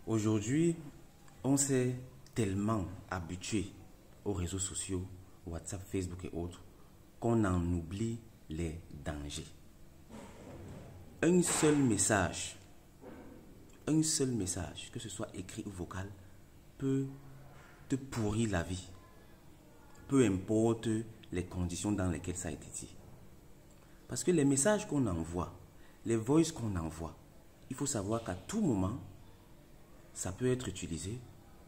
Aujourd'hui, on s'est tellement habitué aux réseaux sociaux, WhatsApp, Facebook et autres, qu'on en oublie les dangers. Un seul message, que ce soit écrit ou vocal, peut te pourrir la vie. Peu importe les conditions dans lesquelles ça a été dit. Parce que les messages qu'on envoie, les voices qu'on envoie, il faut savoir qu'à tout moment, ça peut être utilisé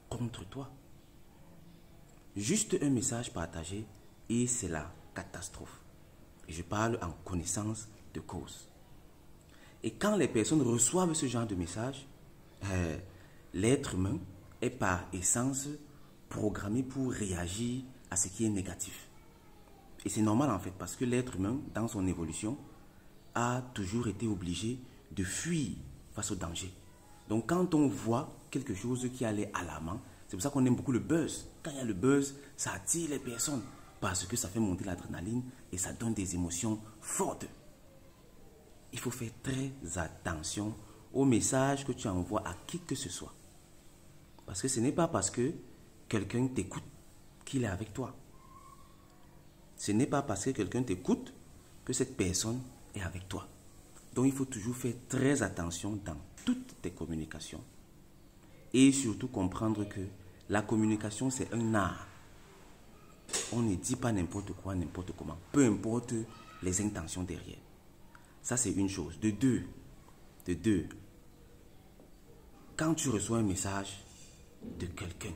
contre toi. Juste un message partagé et c'est la catastrophe. Et je parle en connaissance de cause. Et quand les personnes reçoivent ce genre de message, l'être humain est par essence programmé pour réagir à ce qui est négatif. Et c'est normal en fait parce que l'être humain, dans son évolution, a toujours été obligé de fuir face au danger. Donc quand on voit quelque chose qui a l'air alarmant, c'est pour ça qu'on aime beaucoup le buzz. Quand il y a le buzz, ça attire les personnes parce que ça fait monter l'adrénaline et ça donne des émotions fortes. Il faut faire très attention aux messages que tu envoies à qui que ce soit. Parce que ce n'est pas parce que quelqu'un t'écoute qu'il est avec toi. Ce n'est pas parce que quelqu'un t'écoute que cette personne est avec toi. Donc il faut toujours faire très attention dans toutes tes communications. Et surtout comprendre que la communication c'est un art. On ne dit pas n'importe quoi, n'importe comment. Peu importe les intentions derrière. Ça c'est une chose. De deux, quand tu reçois un message de quelqu'un,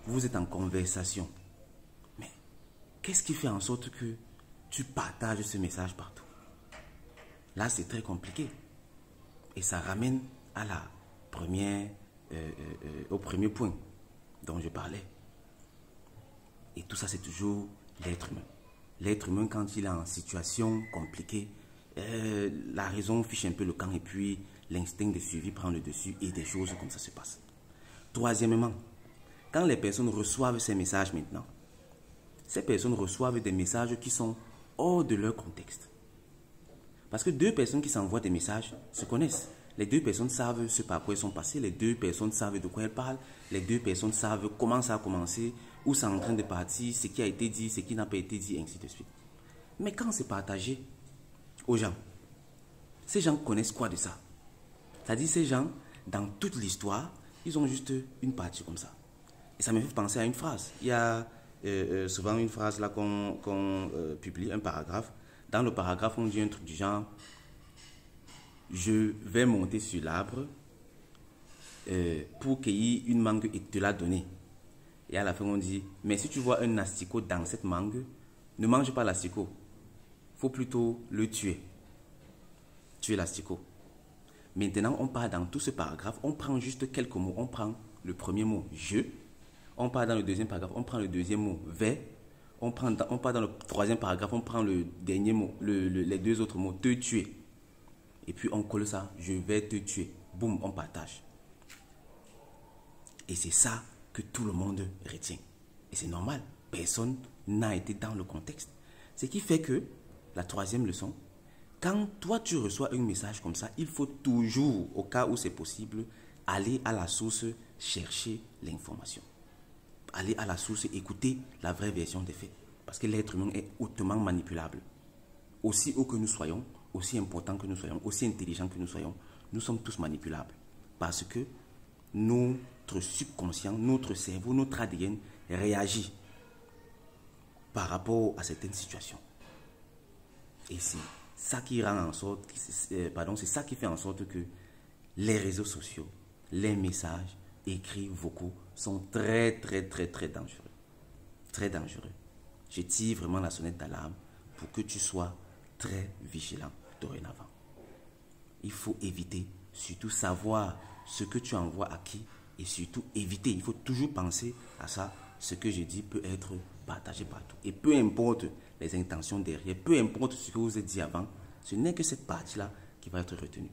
vous êtes en conversation, mais qu'est-ce qui fait en sorte que tu partages ce message partout? Là, c'est très compliqué. Et ça ramène à la au premier point dont je parlais. Et tout ça, c'est toujours l'être humain. L'être humain, quand il est en situation compliquée, la raison fiche un peu le camp et puis l'instinct de suivi prend le dessus et des choses comme ça se passent. Troisièmement, quand les personnes reçoivent ces messages maintenant, ces personnes reçoivent des messages qui sont hors de leur contexte. Parce que deux personnes qui s'envoient des messages se connaissent. Les deux personnes savent ce par quoi elles sont passées, les deux personnes savent de quoi elles parlent, les deux personnes savent comment ça a commencé, où c'est en train de partir, ce qui a été dit, ce qui n'a pas été dit, ainsi de suite. Mais quand c'est partagé aux gens, ces gens connaissent quoi de ça? C'est-à-dire ces gens, dans toute l'histoire, ils ont juste une partie comme ça. Et ça me fait penser à une phrase. Il y a souvent une phrase là qu'on publie, un paragraphe. Dans le paragraphe, on dit un truc du genre « Je vais monter sur l'arbre pour cueillir une mangue et te la donner. » Et à la fin, on dit « Mais si tu vois un asticot dans cette mangue, ne mange pas l'asticot. Il faut plutôt le tuer. Tuer l'asticot. » Maintenant, on part dans tout ce paragraphe, on prend juste quelques mots. On prend le premier mot « je ». On part dans le deuxième paragraphe, on prend le deuxième mot « vais ». On part dans le troisième paragraphe, on prend le dernier mot, les deux autres mots, te tuer. Et puis on colle ça, je vais te tuer. Boum, on partage. Et c'est ça que tout le monde retient. Et c'est normal, personne n'a été dans le contexte. Ce qui fait que, la troisième leçon, quand toi tu reçois un message comme ça, il faut toujours, au cas où c'est possible, aller à la source chercher l'information. Aller à la source, écouter la vraie version des faits. Parce que l'être humain est hautement manipulable. Aussi haut que nous soyons, aussi important que nous soyons, aussi intelligent que nous soyons, nous sommes tous manipulables. Parce que notre subconscient, notre cerveau, notre ADN réagit par rapport à certaines situations. Et c'est ça qui rend en sorte, c'est ça qui fait en sorte que les réseaux sociaux, les messages écrits, vocaux sont très dangereux. Très dangereux. Je tire vraiment la sonnette d'alarme pour que tu sois très vigilant dorénavant. Il faut éviter, surtout savoir ce que tu envoies à qui et surtout éviter, il faut toujours penser à ça, ce que je dis peut être partagé partout. Et peu importe les intentions derrière, peu importe ce que vous avez dit avant, ce n'est que cette partie-là qui va être retenue.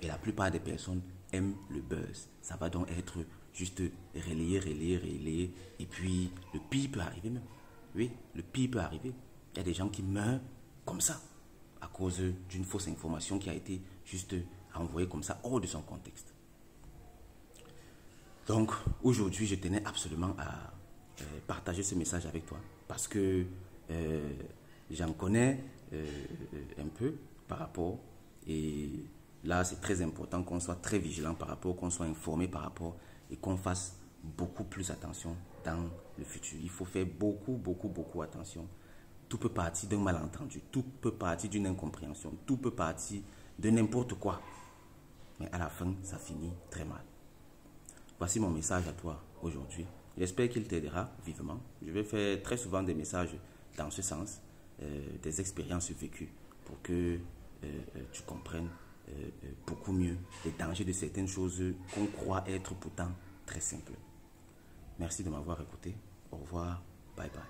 Et la plupart des personnes aiment le buzz. Ça va donc être juste relayer, et puis le pire peut arriver même. Oui, le pire peut arriver. Il y a des gens qui meurent comme ça, à cause d'une fausse information qui a été juste envoyée comme ça, hors de son contexte. Donc, aujourd'hui, je tenais absolument à partager ce message avec toi parce que j'en connais un peu par rapport et là, c'est très important qu'on soit très vigilant par rapport, qu'on soit informé par rapport et qu'on fasse beaucoup plus attention dans le futur. Il faut faire beaucoup attention. Tout peut partir d'un malentendu, tout peut partir d'une incompréhension, tout peut partir de n'importe quoi. Mais à la fin, ça finit très mal. Voici mon message à toi aujourd'hui. J'espère qu'il t'aidera vivement. Je vais faire très souvent des messages dans ce sens, des expériences vécues pour que tu comprennes beaucoup mieux les dangers de certaines choses qu'on croit être pourtant très simples. Merci de m'avoir écouté. Au revoir. Bye bye.